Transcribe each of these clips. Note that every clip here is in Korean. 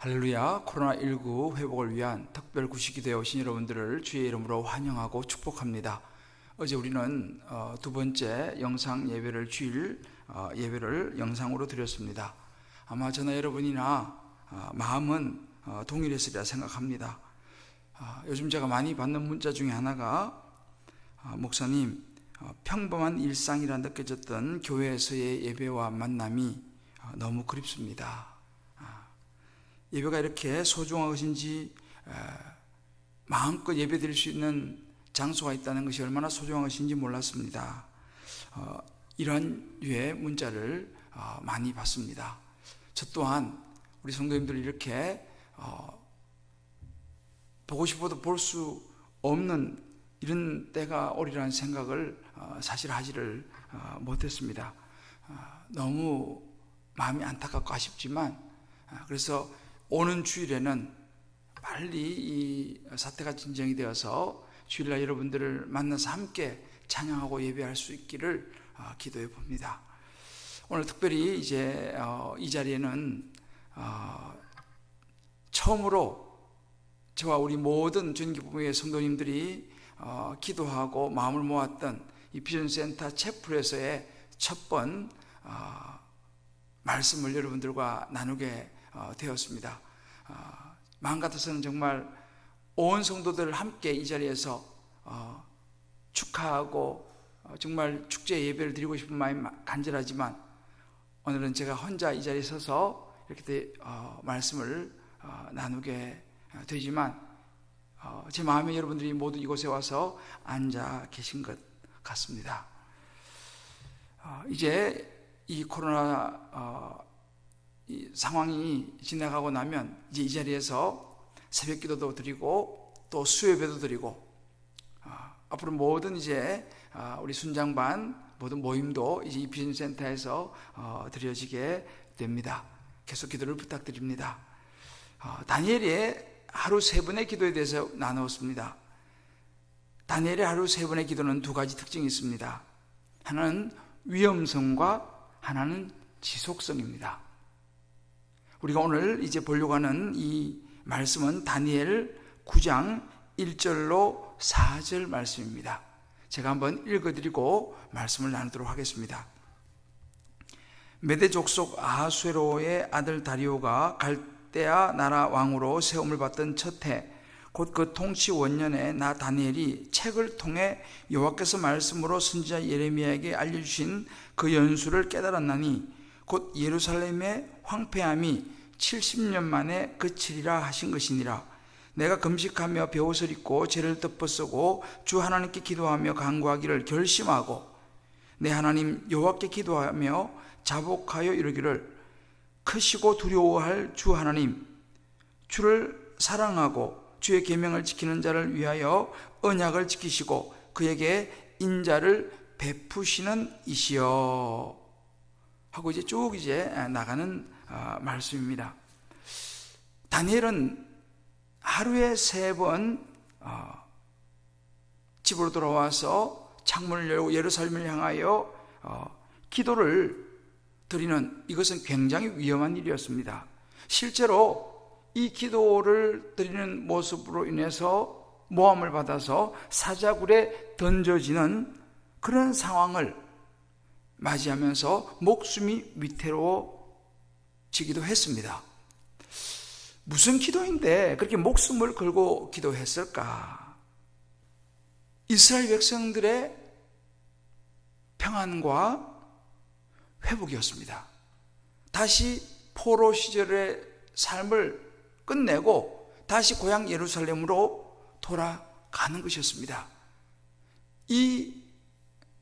할렐루야. 코로나19 회복을 위한 특별 구시기도에 오신 여러분들을 주의 이름으로 환영하고 축복합니다. 어제 우리는 두 번째 영상 예배를 주일 예배를 영상으로 드렸습니다. 아마 저나 여러분이나 마음은 동일했으리라 생각합니다. 요즘 제가 많이 받는 문자 중에 하나가 목사님, 평범한 일상이라 느껴졌던 교회에서의 예배와 만남이 너무 그립습니다. 예배가 이렇게 소중한 것인지, 마음껏 예배 드릴 수 있는 장소가 있다는 것이 얼마나 소중한 것인지 몰랐습니다. 이런 류의 문자를 많이 받습니다. 저 또한 우리 성도님들 이렇게 보고 싶어도 볼 수 없는 이런 때가 오리라는 생각을 사실 하지를 못했습니다. 너무 마음이 안타깝고 아쉽지만, 그래서 오는 주일에는 빨리 이 사태가 진정이 되어서 주일날 여러분들을 만나서 함께 찬양하고 예배할 수 있기를 기도해 봅니다. 오늘 특별히 이제 이 자리에는 처음으로 저와 우리 모든 주님기쁨의 성도님들이 기도하고 마음을 모았던 이 비전센터 채플에서의 첫 번 말씀을 여러분들과 나누게 되었습니다. 마음 같아서는 정말 온 성도들 함께 이 자리에서 축하하고 정말 축제 예배를 드리고 싶은 마음이 간절하지만, 오늘은 제가 혼자 이 자리에 서서 이렇게 말씀을 나누게 되지만, 제 마음에 여러분들이 모두 이곳에 와서 앉아 계신 것 같습니다. 이제 이 코로나 이 상황이 지나가고 나면 이제 이 자리에서 새벽 기도도 드리고 또 수요예배도 드리고, 앞으로 모든 이제 우리 순장반 모든 모임도 이제 이 비전센터에서 드려지게 됩니다. 계속 기도를 부탁드립니다. 다니엘의 하루 세 번의 기도에 대해서 나누었습니다. 다니엘의 하루 세 번의 기도는 두 가지 특징이 있습니다. 하나는 위험성과 하나는 지속성입니다. 우리가 오늘 이제 보려고 하는 이 말씀은 다니엘 9장 1절로 4절 말씀입니다. 제가 한번 읽어드리고 말씀을 나누도록 하겠습니다. 메대 족속 아하수에로의 아들 다리오가 갈대아 나라 왕으로 세움을 받던 첫 해, 곧 그 통치 원년에 나 다니엘이 책을 통해 여호와께서 말씀으로 선지자 예레미야에게 알려주신 그 연수를 깨달았나니, 곧 예루살렘의 황폐함이 70년 만에 그치리라 하신 것이니라. 내가 금식하며 베옷을 입고 죄를 덮어쓰고 주 하나님께 기도하며 간구하기를 결심하고 내 하나님 여호와께 기도하며 자복하여 이르기를, 크시고 두려워할 주 하나님, 주를 사랑하고 주의 계명을 지키는 자를 위하여 언약을 지키시고 그에게 인자를 베푸시는 이시여 하고 이제 쭉 이제 나가는 말씀입니다. 다니엘은 하루에 세 번 집으로 돌아와서 창문을 열고 예루살렘을 향하여 기도를 드리는, 이것은 굉장히 위험한 일이었습니다. 실제로 이 기도를 드리는 모습으로 인해서 모함을 받아서 사자굴에 던져지는 그런 상황을 맞이하면서 목숨이 위태로워지기도 했습니다. 무슨 기도인데 그렇게 목숨을 걸고 기도했을까? 이스라엘 백성들의 평안과 회복이었습니다. 다시 포로 시절의 삶을 끝내고 다시 고향 예루살렘으로 돌아가는 것이었습니다. 이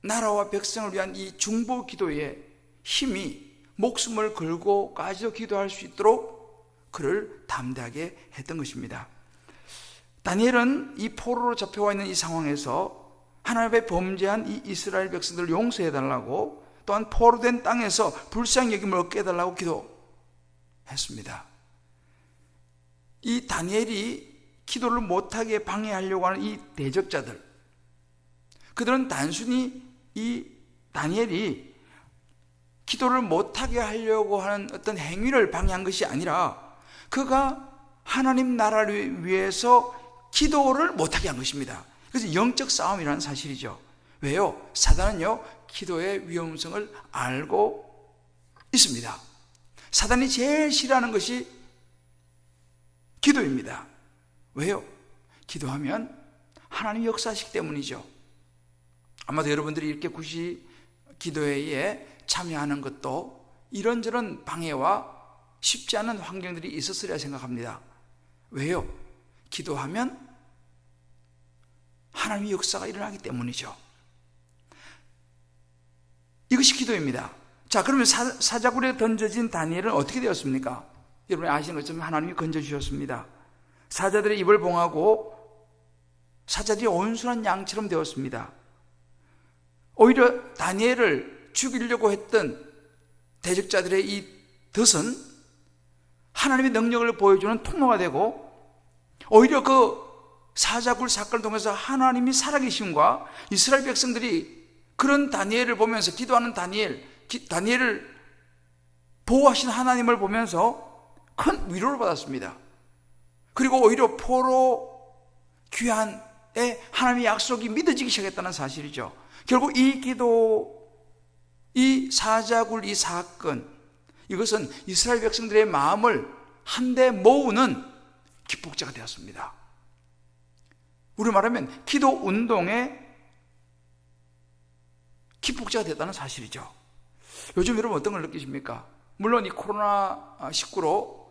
나라와 백성을 위한 이 중보 기도의 힘이 목숨을 걸고까지도 기도할 수 있도록 그를 담대하게 했던 것입니다. 다니엘은 이 포로로 잡혀와 있는 이 상황에서 하나님 앞에 범죄한 이 이스라엘 백성들을 용서해달라고, 또한 포로된 땅에서 불쌍히 여김을 얻게 해달라고 기도했습니다. 이 다니엘이 기도를 못하게 방해하려고 하는 이 대적자들, 그들은 단순히 이 다니엘이 기도를 못하게 하려고 하는 어떤 행위를 방해한 것이 아니라 그가 하나님 나라를 위해서 기도를 못하게 한 것입니다. 그래서 영적 싸움이라는 사실이죠. 왜요? 사단은요, 기도의 위험성을 알고 있습니다. 사단이 제일 싫어하는 것이 기도입니다. 왜요? 기도하면 하나님이 역사하시기 때문이죠. 아마도 여러분들이 이렇게 구시 기도회에 참여하는 것도 이런저런 방해와 쉽지 않은 환경들이 있었으리라 생각합니다. 왜요? 기도하면 하나님의 역사가 일어나기 때문이죠. 이것이 기도입니다. 자, 그러면 사자굴에 던져진 다니엘은 어떻게 되었습니까? 여러분이 아시는 것처럼 하나님이 건져주셨습니다. 사자들의 입을 봉하고 사자들이 온순한 양처럼 되었습니다. 오히려 다니엘을 죽이려고 했던 대적자들의 이 덫은 하나님의 능력을 보여주는 통로가 되고, 오히려 그 사자굴 사건을 통해서 하나님이 살아계심과 이스라엘 백성들이 그런 다니엘을 보면서, 기도하는 다니엘을 보호하신 하나님을 보면서 큰 위로를 받았습니다. 그리고 오히려 포로 귀환에 하나님의 약속이 믿어지기 시작했다는 사실이죠. 결국 이 기도, 이 사자굴, 이 사건, 이것은 이스라엘 백성들의 마음을 한데 모으는 기폭제가 되었습니다. 우리 말하면 기도 운동의 기폭제가 됐다는 사실이죠. 요즘 여러분 어떤 걸 느끼십니까? 물론 이 코로나19로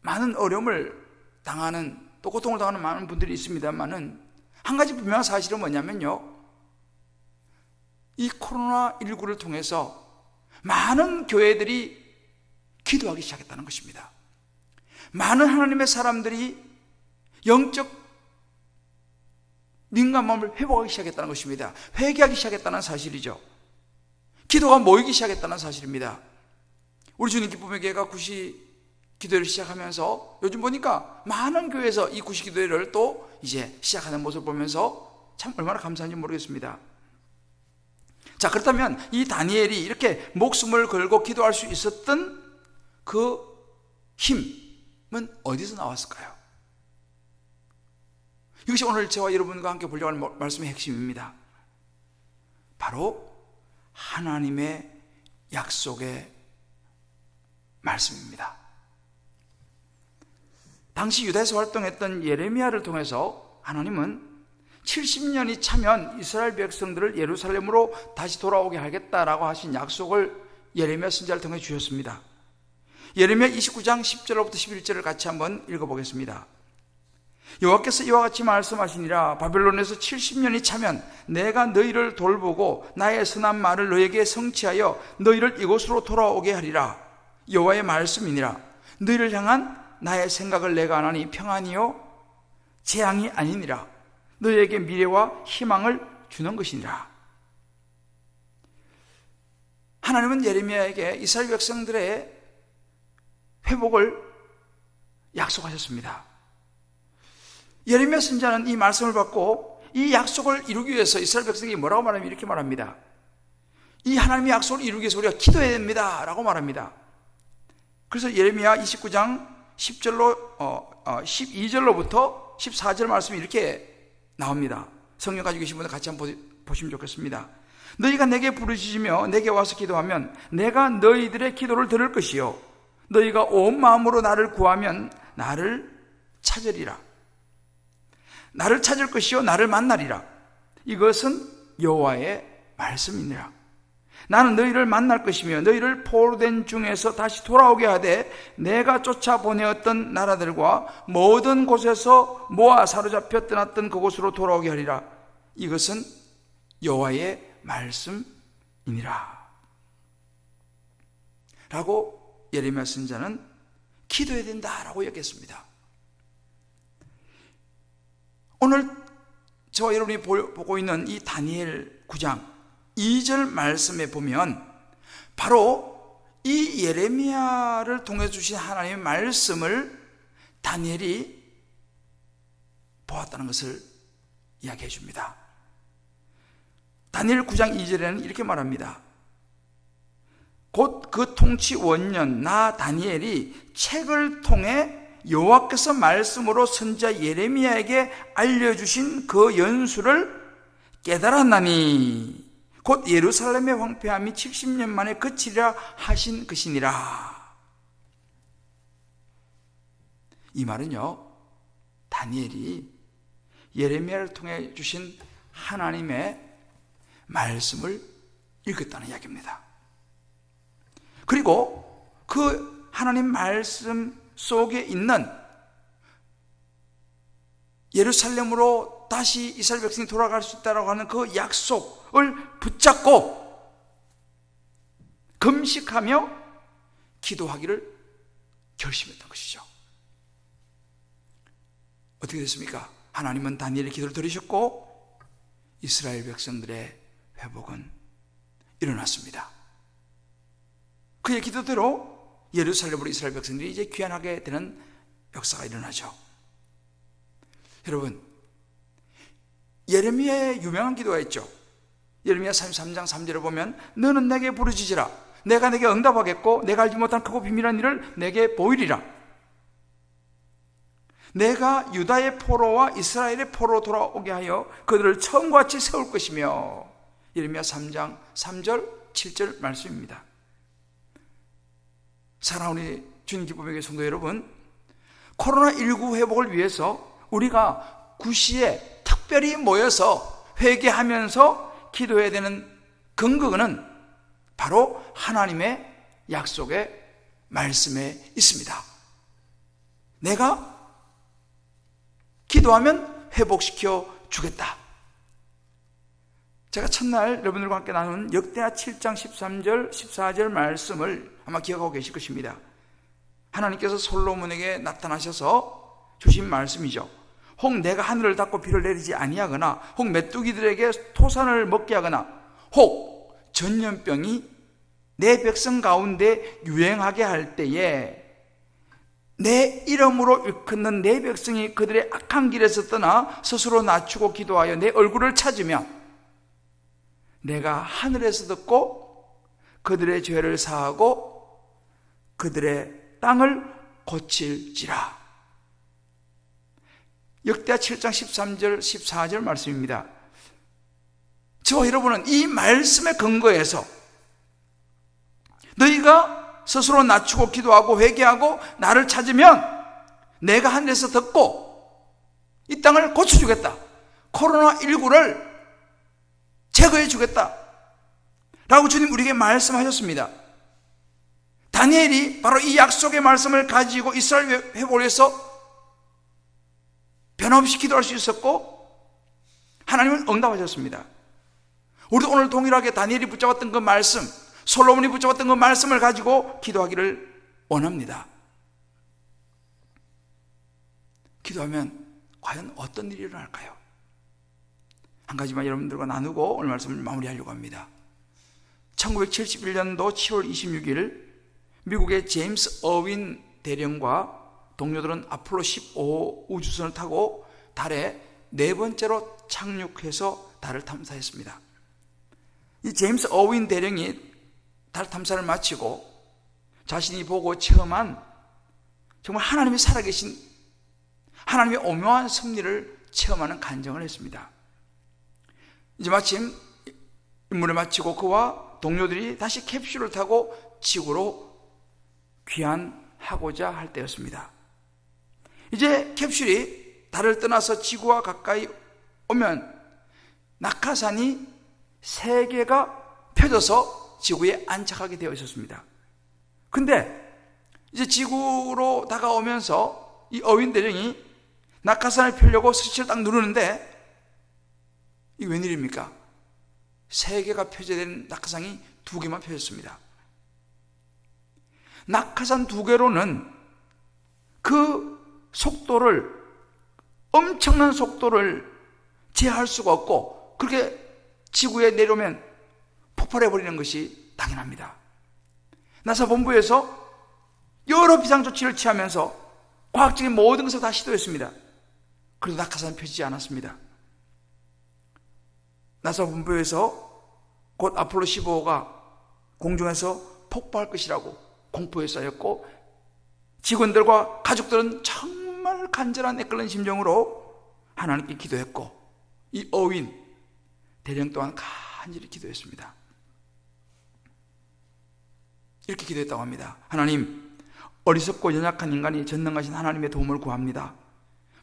많은 어려움을 당하는, 또 고통을 당하는 많은 분들이 있습니다만은, 한 가지 분명한 사실은 뭐냐면요, 이 코로나19를 통해서 많은 교회들이 기도하기 시작했다는 것입니다. 많은 하나님의 사람들이 영적 민감함을 회복하기 시작했다는 것입니다. 회개하기 시작했다는 사실이죠. 기도가 모이기 시작했다는 사실입니다. 우리 주님 기쁨의 교회가 구시 기도회를 시작하면서 요즘 보니까 많은 교회에서 이 구시 기도회를 또 이제 시작하는 모습을 보면서 참 얼마나 감사한지 모르겠습니다. 자, 그렇다면 이 다니엘이 이렇게 목숨을 걸고 기도할 수 있었던 그 힘은 어디서 나왔을까요? 이것이 오늘 저와 여러분과 함께 보려고 하는 말씀의 핵심입니다. 바로 하나님의 약속의 말씀입니다. 당시 유다에서 활동했던 예레미야를 통해서 하나님은 70년이 차면 이스라엘 백성들을 예루살렘으로 다시 돌아오게 하겠다라고 하신 약속을 예레미야 선지자를 통해 주셨습니다. 예레미야 29장 10절로부터 11절을 같이 한번 읽어보겠습니다. 여호와께서 이와 같이 말씀하시니라. 바벨론에서 70년이 차면 내가 너희를 돌보고 나의 선한 말을 너희에게 성취하여 너희를 이곳으로 돌아오게 하리라. 여호와의 말씀이니라. 너희를 향한 나의 생각을 내가 아나니 평안이요 재앙이 아니니라. 너희에게 미래와 희망을 주는 것이니라. 하나님은 예레미야에게 이스라엘 백성들의 회복을 약속하셨습니다. 예레미야 선지자는 이 말씀을 받고 이 약속을 이루기 위해서 이스라엘 백성이 뭐라고 말하면 이렇게 말합니다. 이 하나님의 약속을 이루기 위해서 우리가 기도해야 됩니다 라고 말합니다. 그래서 예레미야 29장 10절로 12절로부터 14절 말씀이 이렇게 나옵니다. 성경 가지고 계신 분들 같이 한번 보시면 좋겠습니다. 너희가 내게 부르짖으며 내게 와서 기도하면 내가 너희들의 기도를 들을 것이요 너희가 온 마음으로 나를 구하면 나를 찾으리라. 나를 찾을 것이요 나를 만나리라. 이것은 여호와의 말씀이니라. 나는 너희를 만날 것이며 너희를 포로된 중에서 다시 돌아오게 하되 내가 쫓아보내었던 나라들과 모든 곳에서 모아 사로잡혀 떠났던 그곳으로 돌아오게 하리라. 이것은 여호와의 말씀이니라. 라고 예레미야 선지자는 기도해야 된다라고 얘기했습니다. 오늘 저와 여러분이 보고 있는 이 다니엘 9장 2절 말씀에 보면 바로 이 예레미야를 통해 주신 하나님의 말씀을 다니엘이 보았다는 것을 이야기해 줍니다. 다니엘 9장 2절에는 이렇게 말합니다. 곧 그 통치 원년 나 다니엘이 책을 통해 여호와께서 말씀으로 선지자 예레미야에게 알려주신 그 연수를 깨달았나니 곧 예루살렘의 황폐함이 70년 만에 그치리라 하신 것이니라. 이 말은요, 다니엘이 예레미야를 통해 주신 하나님의 말씀을 읽었다는 이야기입니다. 그리고 그 하나님 말씀 속에 있는 예루살렘으로 다시 이스라엘 백성이 돌아갈 수 있다고 하는 그 약속을 붙잡고 금식하며 기도하기를 결심했던 것이죠. 어떻게 됐습니까? 하나님은 다니엘의 기도를 들으셨고 이스라엘 백성들의 회복은 일어났습니다. 그의 기도대로 예루살렘으로 이스라엘 백성들이 이제 귀환하게 되는 역사가 일어나죠. 여러분, 예레미야의 유명한 기도가 있죠. 예레미야 33장 3절에 보면 너는 내게 부르짖으라 내가 내게 응답하겠고 내가 알지 못한 크고 비밀한 일을 내게 보이리라. 내가 유다의 포로와 이스라엘의 포로 돌아오게 하여 그들을 처음과 같이 세울 것이며. 예레미야 3장 3절 7절 말씀입니다. 사랑하는 주님 기쁨의 성도 여러분, 코로나19 회복을 위해서 우리가 구시에 특별히 모여서 회개하면서 기도해야 되는 근거는 바로 하나님의 약속의 말씀에 있습니다. 내가 기도하면 회복시켜 주겠다. 제가 첫날 여러분들과 함께 나눈 역대하 7장 13절 14절 말씀을 아마 기억하고 계실 것입니다. 하나님께서 솔로몬에게 나타나셔서 주신 말씀이죠. 혹 내가 하늘을 닫고 비를 내리지 아니하거나 혹 메뚜기들에게 토산을 먹게 하거나 혹 전염병이 내 백성 가운데 유행하게 할 때에 내 이름으로 일컫는 내 백성이 그들의 악한 길에서 떠나 스스로 낮추고 기도하여 내 얼굴을 찾으면 내가 하늘에서 듣고 그들의 죄를 사하고 그들의 땅을 고칠지라. 역대하 7장 13절 14절 말씀입니다. 저와 여러분은 이 말씀의 근거에서 너희가 스스로 낮추고 기도하고 회개하고 나를 찾으면 내가 하늘에서 듣고 이 땅을 고쳐주겠다. 코로나19를 제거해 주겠다 라고 주님 우리에게 말씀하셨습니다. 다니엘이 바로 이 약속의 말씀을 가지고 이스라엘 회복을 위해서 변함없이 기도할 수 있었고 하나님은 응답하셨습니다. 우리도 오늘 동일하게 다니엘이 붙잡았던 그 말씀, 솔로몬이 붙잡았던 그 말씀을 가지고 기도하기를 원합니다. 기도하면 과연 어떤 일이 일어날까요? 한 가지만 여러분들과 나누고 오늘 말씀을 마무리하려고 합니다. 1971년도 7월 26일 미국의 제임스 어윈 대령과 동료들은 아폴로 15 우주선을 타고 달에 네 번째로 착륙해서 달을 탐사했습니다. 이 제임스 어윈 대령이 달 탐사를 마치고 자신이 보고 체험한 정말 하나님이 살아계신 하나님의 오묘한 섭리를 체험하는 간증을 했습니다. 이제 마침 임무를 마치고 그와 동료들이 다시 캡슐을 타고 지구로 귀환하고자 할 때였습니다. 이제 캡슐이 달을 떠나서 지구와 가까이 오면 낙하산이 3개가 펴져서 지구에 안착하게 되어 있었습니다. 근데 이제 지구로 다가오면서 이 어윈 대령이 낙하산을 펴려고 스위치를 딱 누르는데 이게 웬일입니까? 3개가 펴져야 되는 낙하산이 2개만 펴졌습니다. 낙하산 2개로는 그 속도를, 엄청난 속도를 제어할 수가 없고 그렇게 지구에 내려오면 폭발해버리는 것이 당연합니다. 나사 본부에서 여러 비상조치를 취하면서 과학적인 모든 것을 다 시도했습니다. 그래도 낙하산은 펴지지 않았습니다. 나사 본부에서 곧 아폴로 15호가 공중에서 폭발할 것이라고 공포에 쌓였고 직원들과 가족들은 정말 간절한 애끓는 심정으로 하나님께 기도했고, 이 어윈 대령 또한 간절히 기도했습니다. 이렇게 기도했다고 합니다. 하나님, 어리석고 연약한 인간이 전능하신 하나님의 도움을 구합니다.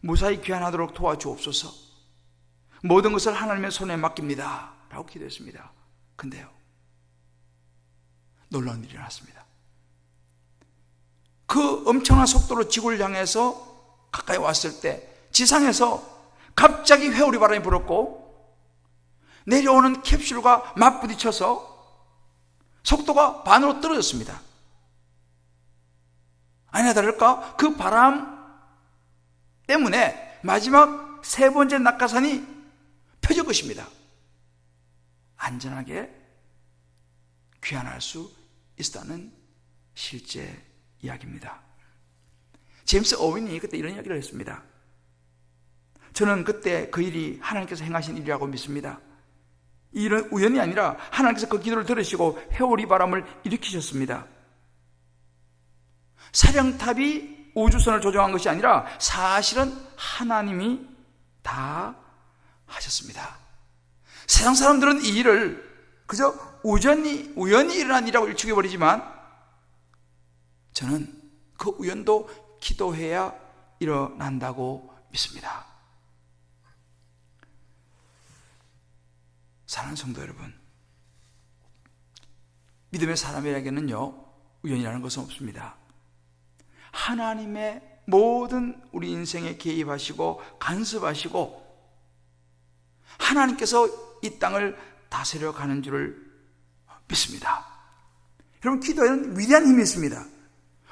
무사히 귀환하도록 도와주옵소서. 모든 것을 하나님의 손에 맡깁니다 라고 기도했습니다. 근데요, 놀라운 일이 일어났습니다. 그 엄청난 속도로 지구를 향해서 가까이 왔을 때 지상에서 갑자기 회오리 바람이 불었고, 내려오는 캡슐과 맞부딪혀서 속도가 반으로 떨어졌습니다. 아니나 다를까 그 바람 때문에 마지막 세 번째 낙하산이 펴질 것입니다. 안전하게 귀환할 수 있었다는 실제 이야기입니다. 제임스 어윈이 그때 이런 이야기를 했습니다. 저는 그때 그 일이 하나님께서 행하신 일이라고 믿습니다. 이런 우연이 아니라 하나님께서 그 기도를 들으시고 회오리 바람을 일으키셨습니다. 사령탑이 우주선을 조종한 것이 아니라 사실은 하나님이 다 하셨습니다. 세상 사람들은 이 일을 그저 우연히 일어난 일이라고 일축해버리지만, 저는 그 우연도 기도해야 일어난다고 믿습니다. 사랑하는 성도 여러분, 믿음의 사람에게는요, 우연이라는 것은 없습니다. 하나님의 모든 우리 인생에 개입하시고 간섭하시고 하나님께서 이 땅을 다스려 가는 줄을 믿습니다. 여러분, 기도에는 위대한 힘이 있습니다.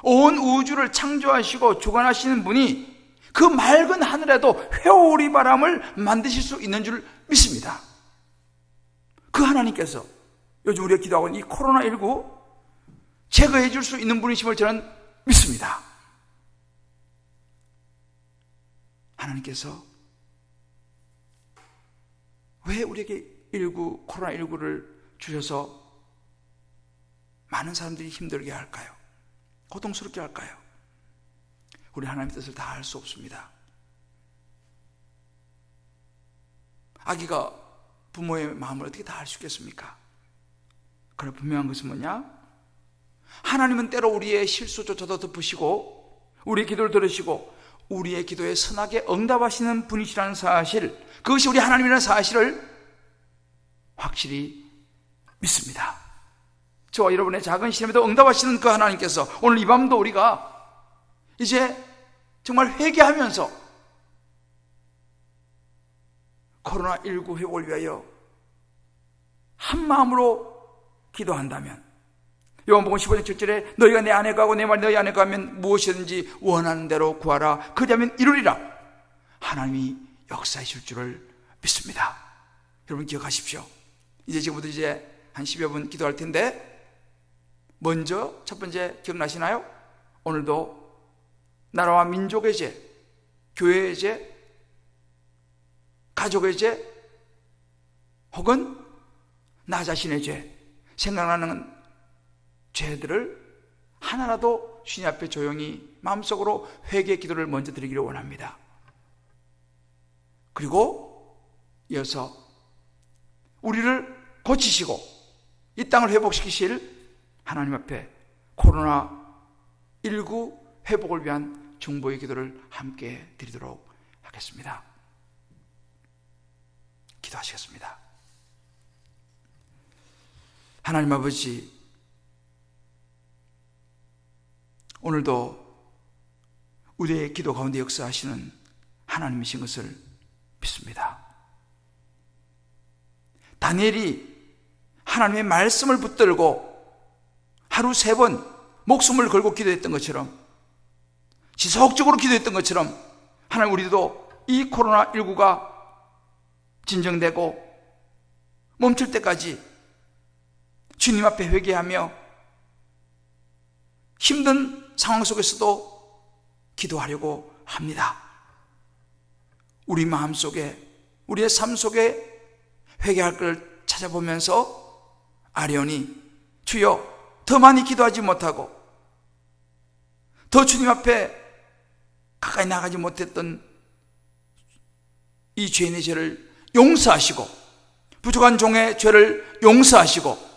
온 우주를 창조하시고 주관하시는 분이 그 맑은 하늘에도 회오리 바람을 만드실 수 있는 줄 믿습니다. 그 하나님께서 요즘 우리가 기도하고 있는 이 코로나19 제거해 줄 수 있는 분이심을 저는 믿습니다. 하나님께서 왜 우리에게 코로나19를 주셔서 많은 사람들이 힘들게 할까요? 고통스럽게 할까요? 우리 하나님의 뜻을 다 알 수 없습니다. 아기가 부모의 마음을 어떻게 다 알 수 있겠습니까? 그러나 분명한 것은 뭐냐? 하나님은 때로 우리의 실수조차도 덮으시고 우리의 기도를 들으시고 우리의 기도에 선하게 응답하시는 분이시라는 사실, 그것이 우리 하나님이라는 사실을 확실히 믿습니다. 저와 여러분의 작은 시험에도 응답하시는 그 하나님께서 오늘 이 밤도 우리가 이제 정말 회개하면서 코로나19 회복을 위하여 한 마음으로 기도한다면, 요한복음 15장 7절에 너희가 내 안에 가고 내 말이 너희 안에 가면 무엇이든지 원하는 대로 구하라 그리하면 이루리라, 하나님이 역사하실 줄을 믿습니다. 여러분 기억하십시오. 이제 지금부터 이제 한 10여 분 기도할 텐데, 먼저 첫 번째 기억나시나요? 오늘도 나라와 민족의 죄, 교회의 죄, 가족의 죄, 혹은 나 자신의 죄, 생각나는 죄들을 하나라도 주님 앞에 조용히 마음속으로 회개 기도를 먼저 드리기를 원합니다. 그리고 이어서 우리를 고치시고 이 땅을 회복시키실 하나님 앞에 코로나19 회복을 위한 중보의 기도를 함께 드리도록 하겠습니다. 기도하시겠습니다. 하나님 아버지, 오늘도 우리의 기도 가운데 역사하시는 하나님이신 것을 믿습니다. 다니엘이 하나님의 말씀을 붙들고 하루 3번 목숨을 걸고 기도했던 것처럼, 지속적으로 기도했던 것처럼, 하나님 우리도 이 코로나19가 진정되고 멈출 때까지 주님 앞에 회개하며 힘든 상황 속에서도 기도하려고 합니다. 우리 마음속에, 우리의 삶 속에 회개할 걸 찾아보면서 아련히 주여 더 많이 기도하지 못하고 더 주님 앞에 가까이 나가지 못했던 이 죄인의 죄를 용서하시고, 부족한 종의 죄를 용서하시고,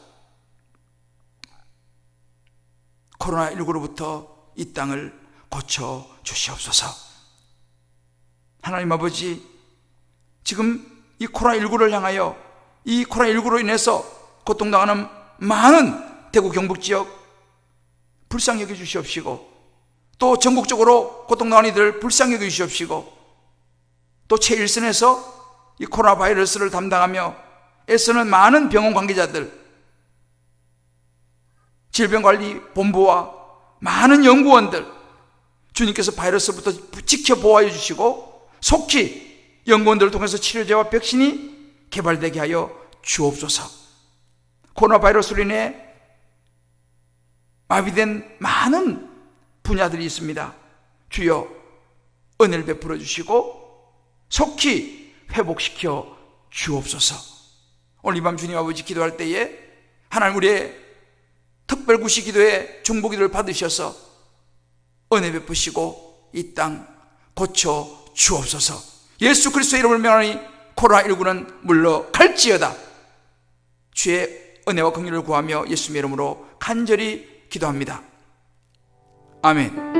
코로나19로부터 이 땅을 고쳐 주시옵소서. 하나님 아버지, 지금 이 코로나19를 향하여, 이 코로나19로 인해서 고통당하는 많은 대구 경북지역 불쌍히 여겨 주시옵시고, 또 전국적으로 고통당하는 이들 불쌍히 여겨 주시옵시고, 또 최일선에서 이 코로나 바이러스를 담당하며 애쓰는 많은 병원 관계자들, 질병관리본부와 많은 연구원들, 주님께서 바이러스부터 지켜보호해 주시고 속히 연구원들을 통해서 치료제와 백신이 개발되게 하여 주옵소서. 코로나 바이러스로 인해 마비된 많은 분야들이 있습니다. 주여 은혜를 베풀어 주시고 속히 회복시켜 주옵소서. 오늘 이 밤 주님 아버지 기도할 때에 하나님 우리의 특별구시 기도에 중보기도를 받으셔서 은혜 베푸시고 이 땅 고쳐 주옵소서. 예수 그리스도의 이름을 명하니 코로나19는 물러갈지어다. 주의 은혜와 긍휼을 구하며 예수님의 이름으로 간절히 기도합니다. 아멘.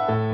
아멘.